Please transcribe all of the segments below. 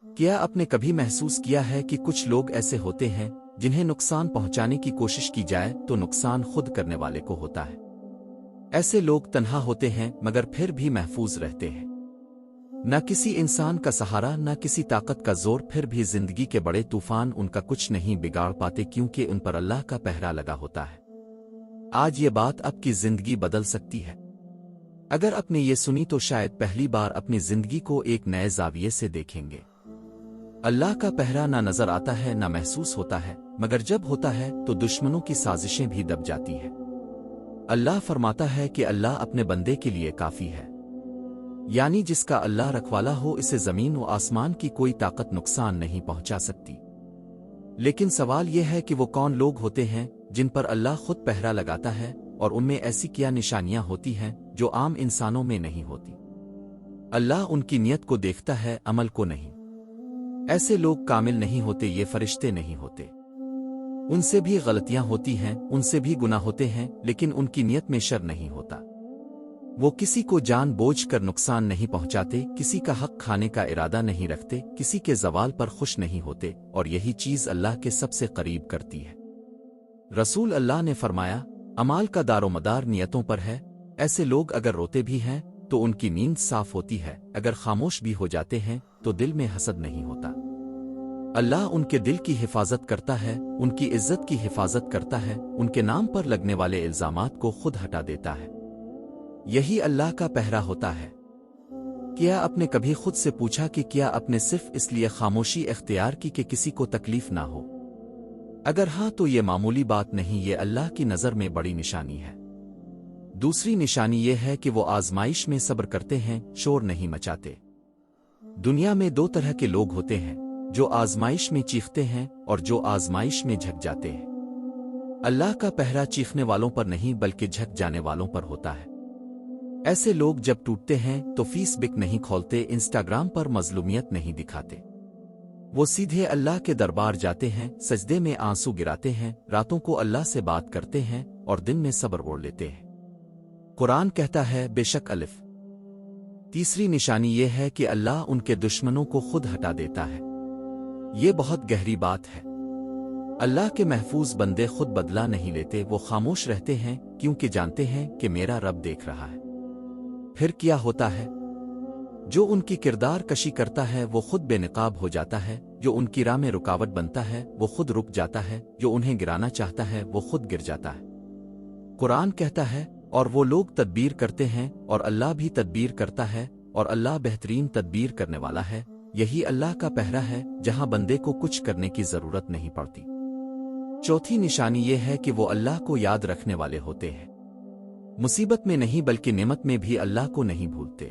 کیا آپ نے کبھی محسوس کیا ہے کہ کچھ لوگ ایسے ہوتے ہیں جنہیں نقصان پہنچانے کی کوشش کی جائے تو نقصان خود کرنے والے کو ہوتا ہے؟ ایسے لوگ تنہا ہوتے ہیں مگر پھر بھی محفوظ رہتے ہیں۔ نہ کسی انسان کا سہارا، نہ کسی طاقت کا زور، پھر بھی زندگی کے بڑے طوفان ان کا کچھ نہیں بگاڑ پاتے کیونکہ ان پر اللہ کا پہرا لگا ہوتا ہے۔ آج یہ بات آپ کی زندگی بدل سکتی ہے۔ اگر آپ نے یہ سنی تو شاید پہلی بار اپنی زندگی کو ایک نئے زاویے سے دیکھیں گے۔ اللہ کا پہرا نہ نظر آتا ہے نہ محسوس ہوتا ہے، مگر جب ہوتا ہے تو دشمنوں کی سازشیں بھی دب جاتی ہیں۔ اللہ فرماتا ہے کہ اللہ اپنے بندے کے لیے کافی ہے، یعنی جس کا اللہ رکھوالا ہو اسے زمین و آسمان کی کوئی طاقت نقصان نہیں پہنچا سکتی۔ لیکن سوال یہ ہے کہ وہ کون لوگ ہوتے ہیں جن پر اللہ خود پہرا لگاتا ہے، اور ان میں ایسی کیا نشانیاں ہوتی ہیں جو عام انسانوں میں نہیں ہوتی؟ اللہ ان کی نیت کو دیکھتا ہے، عمل کو نہیں۔ ایسے لوگ کامل نہیں ہوتے، یہ فرشتے نہیں ہوتے۔ ان سے بھی غلطیاں ہوتی ہیں، ان سے بھی گناہ ہوتے ہیں، لیکن ان کی نیت میں شر نہیں ہوتا۔ وہ کسی کو جان بوجھ کر نقصان نہیں پہنچاتے، کسی کا حق کھانے کا ارادہ نہیں رکھتے، کسی کے زوال پر خوش نہیں ہوتے، اور یہی چیز اللہ کے سب سے قریب کرتی ہے۔ رسول اللہ نے فرمایا، اعمال کا دار و مدار نیتوں پر ہے۔ ایسے لوگ اگر روتے بھی ہیں تو ان کی نیند صاف ہوتی ہے، اگر خاموش بھی ہو جاتے ہیں تو دل میں حسد نہیں ہوتا۔ اللہ ان کے دل کی حفاظت کرتا ہے، ان کی عزت کی حفاظت کرتا ہے، ان کے نام پر لگنے والے الزامات کو خود ہٹا دیتا ہے۔ یہی اللہ کا پہرا ہوتا ہے۔ کیا آپ نے کبھی خود سے پوچھا کہ کیا آپ نے صرف اس لیے خاموشی اختیار کی کہ کسی کو تکلیف نہ ہو؟ اگر ہاں تو یہ معمولی بات نہیں، یہ اللہ کی نظر میں بڑی نشانی ہے۔ دوسری نشانی یہ ہے کہ وہ آزمائش میں صبر کرتے ہیں، شور نہیں مچاتے۔ دنیا میں دو طرح کے لوگ ہوتے ہیں، جو آزمائش میں چیختے ہیں اور جو آزمائش میں جھک جاتے ہیں۔ اللہ کا پہرا چیخنے والوں پر نہیں بلکہ جھک جانے والوں پر ہوتا ہے۔ ایسے لوگ جب ٹوٹتے ہیں تو فیس بک نہیں کھولتے، انسٹاگرام پر مظلومیت نہیں دکھاتے۔ وہ سیدھے اللہ کے دربار جاتے ہیں، سجدے میں آنسو گراتے ہیں، راتوں کو اللہ سے بات کرتے ہیں اور دن میں صبر اوڑھ لیتے ہیں۔ قرآن کہتا ہے، بے شک الف۔ تیسری نشانی یہ ہے کہ اللہ ان کے دشمنوں کو خود ہٹا دیتا ہے۔ یہ بہت گہری بات ہے۔ اللہ کے محفوظ بندے خود بدلہ نہیں لیتے، وہ خاموش رہتے ہیں کیونکہ جانتے ہیں کہ میرا رب دیکھ رہا ہے۔ پھر کیا ہوتا ہے؟ جو ان کی کردار کشی کرتا ہے وہ خود بے نقاب ہو جاتا ہے، جو ان کی راہ میں رکاوٹ بنتا ہے وہ خود رک جاتا ہے، جو انہیں گرانا چاہتا ہے وہ خود گر جاتا ہے۔ قرآن کہتا ہے، اور وہ لوگ تدبیر کرتے ہیں اور اللہ بھی تدبیر کرتا ہے، اور اللہ بہترین تدبیر کرنے والا ہے۔ یہی اللہ کا پہرا ہے جہاں بندے کو کچھ کرنے کی ضرورت نہیں پڑتی۔ چوتھی نشانی یہ ہے کہ وہ اللہ کو یاد رکھنے والے ہوتے ہیں۔ مصیبت میں نہیں بلکہ نعمت میں بھی اللہ کو نہیں بھولتے۔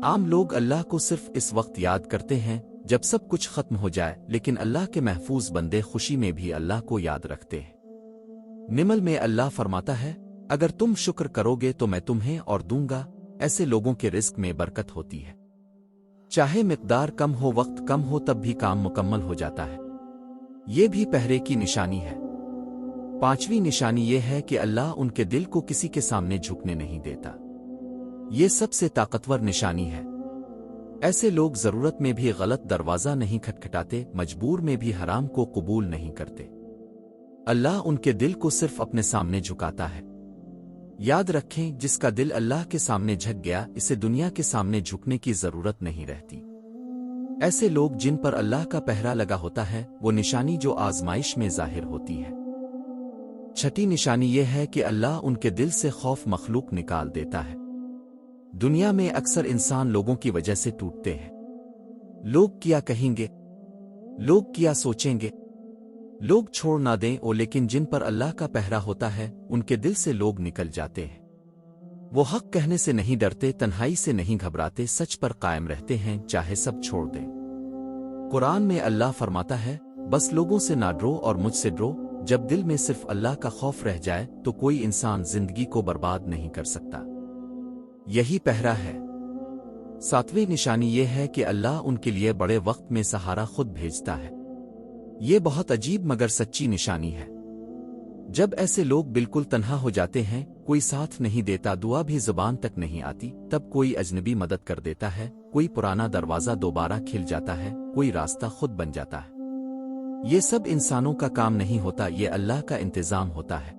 عام لوگ اللہ کو صرف اس وقت یاد کرتے ہیں جب سب کچھ ختم ہو جائے، لیکن اللہ کے محفوظ بندے خوشی میں بھی اللہ کو یاد رکھتے ہیں۔ نمل میں اللہ فرماتا ہے، اگر تم شکر کرو گے تو میں تمہیں اور دوں گا۔ ایسے لوگوں کے رزق میں برکت ہوتی ہے، چاہے مقدار کم ہو، وقت کم ہو، تب بھی کام مکمل ہو جاتا ہے۔ یہ بھی پہرے کی نشانی ہے۔ پانچویں نشانی یہ ہے کہ اللہ ان کے دل کو کسی کے سامنے جھکنے نہیں دیتا۔ یہ سب سے طاقتور نشانی ہے۔ ایسے لوگ ضرورت میں بھی غلط دروازہ نہیں کھٹکھٹاتے، مجبور میں بھی حرام کو قبول نہیں کرتے۔ اللہ ان کے دل کو صرف اپنے سامنے جھکاتا ہے۔ یاد رکھیں، جس کا دل اللہ کے سامنے جھک گیا، اسے دنیا کے سامنے جھکنے کی ضرورت نہیں رہتی۔ ایسے لوگ جن پر اللہ کا پہرا لگا ہوتا ہے، وہ نشانی جو آزمائش میں ظاہر ہوتی ہے۔ چھٹی نشانی یہ ہے کہ اللہ ان کے دل سے خوف مخلوق نکال دیتا ہے۔ دنیا میں اکثر انسان لوگوں کی وجہ سے ٹوٹتے ہیں۔ لوگ کیا کہیں گے، لوگ کیا سوچیں گے، لوگ چھوڑ نہ دیں لیکن جن پر اللہ کا پہرا ہوتا ہے ان کے دل سے لوگ نکل جاتے ہیں۔ وہ حق کہنے سے نہیں ڈرتے، تنہائی سے نہیں گھبراتے، سچ پر قائم رہتے ہیں چاہے سب چھوڑ دیں۔ قرآن میں اللہ فرماتا ہے، بس لوگوں سے نہ ڈرو اور مجھ سے ڈرو۔ جب دل میں صرف اللہ کا خوف رہ جائے تو کوئی انسان زندگی کو برباد نہیں کر سکتا۔ یہی پہرا ہے۔ ساتویں نشانی یہ ہے کہ اللہ ان کے لیے بڑے وقت میں سہارا خود بھیجتا ہے۔ یہ بہت عجیب مگر سچی نشانی ہے۔ جب ایسے لوگ بالکل تنہا ہو جاتے ہیں، کوئی ساتھ نہیں دیتا، دعا بھی زبان تک نہیں آتی، تب کوئی اجنبی مدد کر دیتا ہے، کوئی پرانا دروازہ دوبارہ کھل جاتا ہے، کوئی راستہ خود بن جاتا ہے۔ یہ سب انسانوں کا کام نہیں ہوتا، یہ اللہ کا انتظام ہوتا ہے۔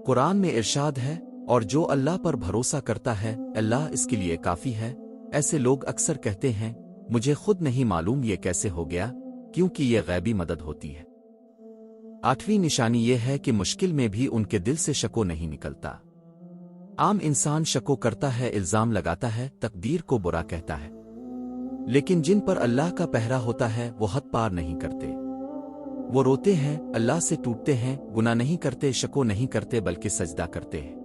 قرآن میں ارشاد ہے، اور جو اللہ پر بھروسہ کرتا ہے اللہ اس کے لیے کافی ہے۔ ایسے لوگ اکثر کہتے ہیں مجھے خود نہیں معلوم یہ کیسے ہو گیا، کیونکہ یہ غیبی مدد ہوتی ہے۔ 8ویں نشانی یہ ہے کہ مشکل میں بھی ان کے دل سے شکو نہیں نکلتا۔ عام انسان شکو کرتا ہے، الزام لگاتا ہے، تقدیر کو برا کہتا ہے، لیکن جن پر اللہ کا پہرا ہوتا ہے وہ حد پار نہیں کرتے۔ وہ روتے ہیں، اللہ سے ٹوٹتے ہیں، گناہ نہیں کرتے، شکو نہیں کرتے بلکہ سجدہ کرتے ہیں۔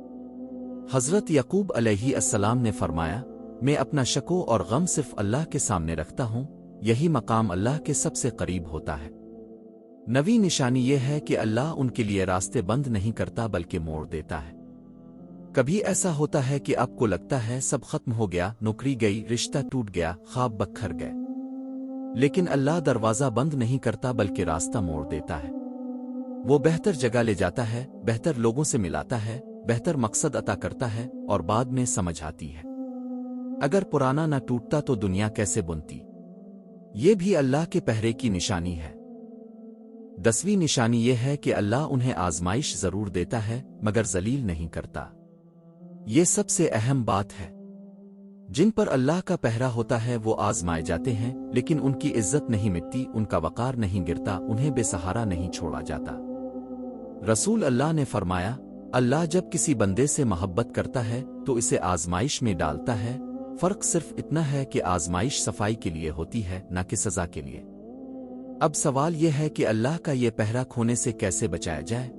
حضرت یعقوب علیہ السلام نے فرمایا، میں اپنا شکو اور غم صرف اللہ کے سامنے رکھتا ہوں، یہی مقام اللہ کے سب سے قریب ہوتا ہے۔ 9ویں نشانی یہ ہے کہ اللہ ان کے لیے راستے بند نہیں کرتا بلکہ موڑ دیتا ہے۔ کبھی ایسا ہوتا ہے کہ آپ کو لگتا ہے سب ختم ہو گیا، نوکری گئی، رشتہ ٹوٹ گیا، خواب بکھر گئے، لیکن اللہ دروازہ بند نہیں کرتا بلکہ راستہ موڑ دیتا ہے۔ وہ بہتر جگہ لے جاتا ہے، بہتر لوگوں سے ملاتا ہے، بہتر مقصد عطا کرتا ہے، اور بعد میں سمجھ آتی ہے اگر پرانا نہ ٹوٹتا تو دنیا کیسے بنتی۔ یہ بھی اللہ کے پہرے کی نشانی ہے۔ 10ویں نشانی یہ ہے کہ اللہ انہیں آزمائش ضرور دیتا ہے مگر ذلیل نہیں کرتا۔ یہ سب سے اہم بات ہے۔ جن پر اللہ کا پہرا ہوتا ہے وہ آزمائے جاتے ہیں، لیکن ان کی عزت نہیں مٹتی، ان کا وقار نہیں گرتا، انہیں بے سہارا نہیں چھوڑا جاتا۔ رسول اللہ نے فرمایا، اللہ جب کسی بندے سے محبت کرتا ہے تو اسے آزمائش میں ڈالتا ہے، فرق صرف اتنا ہے کہ آزمائش صفائی کے لیے ہوتی ہے نہ کہ سزا کے لیے۔ اب سوال یہ ہے کہ اللہ کا یہ پہرا کھونے سے کیسے بچایا جائے؟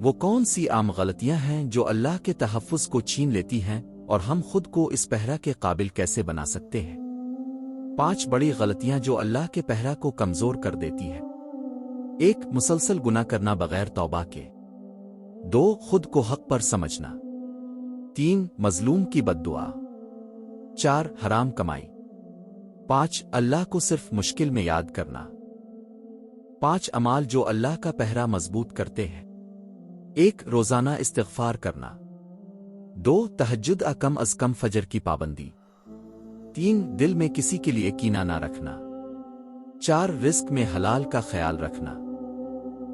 وہ کون سی عام غلطیاں ہیں جو اللہ کے تحفظ کو چھین لیتی ہیں، اور ہم خود کو اس پہرا کے قابل کیسے بنا سکتے ہیں؟ 5 بڑی غلطیاں جو اللہ کے پہرا کو کمزور کر دیتی ہے۔ 1 مسلسل گناہ کرنا بغیر توبہ کے۔ 2 خود کو حق پر سمجھنا۔ 3 مظلوم کی بد دعا۔ 4 حرام کمائی۔ 5 اللہ کو صرف مشکل میں یاد کرنا۔ 5 اعمال جو اللہ کا پہرا مضبوط کرتے ہیں۔ 1 روزانہ استغفار کرنا۔ 2 تہجد کم از کم فجر کی پابندی۔ 3 دل میں کسی کے لیے کینہ نہ رکھنا۔ 4 رزق میں حلال کا خیال رکھنا۔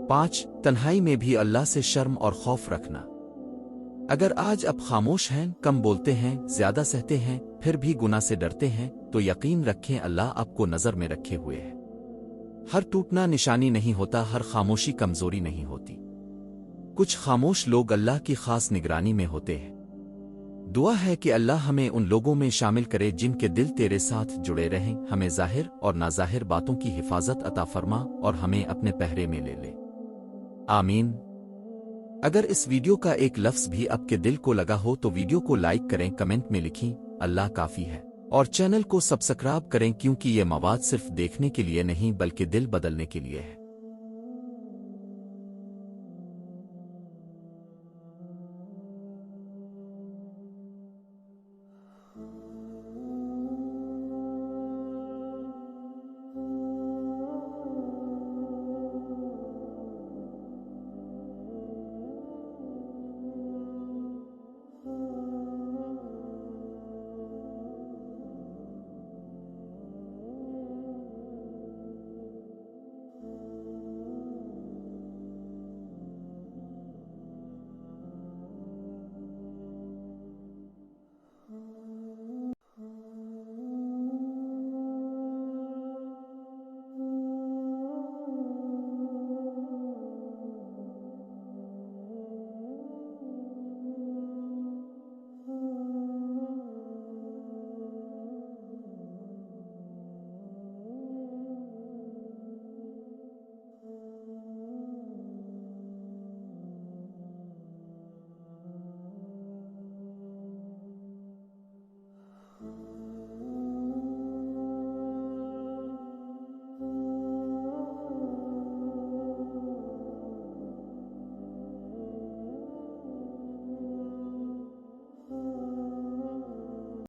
5 تنہائی میں بھی اللہ سے شرم اور خوف رکھنا۔ اگر آج آپ خاموش ہیں، کم بولتے ہیں، زیادہ سہتے ہیں، پھر بھی گناہ سے ڈرتے ہیں، تو یقین رکھیں اللہ آپ کو نظر میں رکھے ہوئے ہے۔ ہر ٹوٹنا نشانی نہیں ہوتا، ہر خاموشی کمزوری نہیں ہوتی۔ کچھ خاموش لوگ اللہ کی خاص نگرانی میں ہوتے ہیں۔ دعا ہے کہ اللہ ہمیں ان لوگوں میں شامل کرے جن کے دل تیرے ساتھ جڑے رہیں، ہمیں ظاہر اور ناظاہر باتوں کی حفاظت عطا فرما اور ہمیں اپنے پہرے میں لے لے۔ آمین۔ اگر اس ویڈیو کا ایک لفظ بھی آپ کے دل کو لگا ہو تو ویڈیو کو لائک کریں، کمنٹ میں لکھیں اللہ کافی ہے، اور چینل کو سبسکرائب کریں کیونکہ یہ مواد صرف دیکھنے کے لیے نہیں بلکہ دل بدلنے کے لیے ہے۔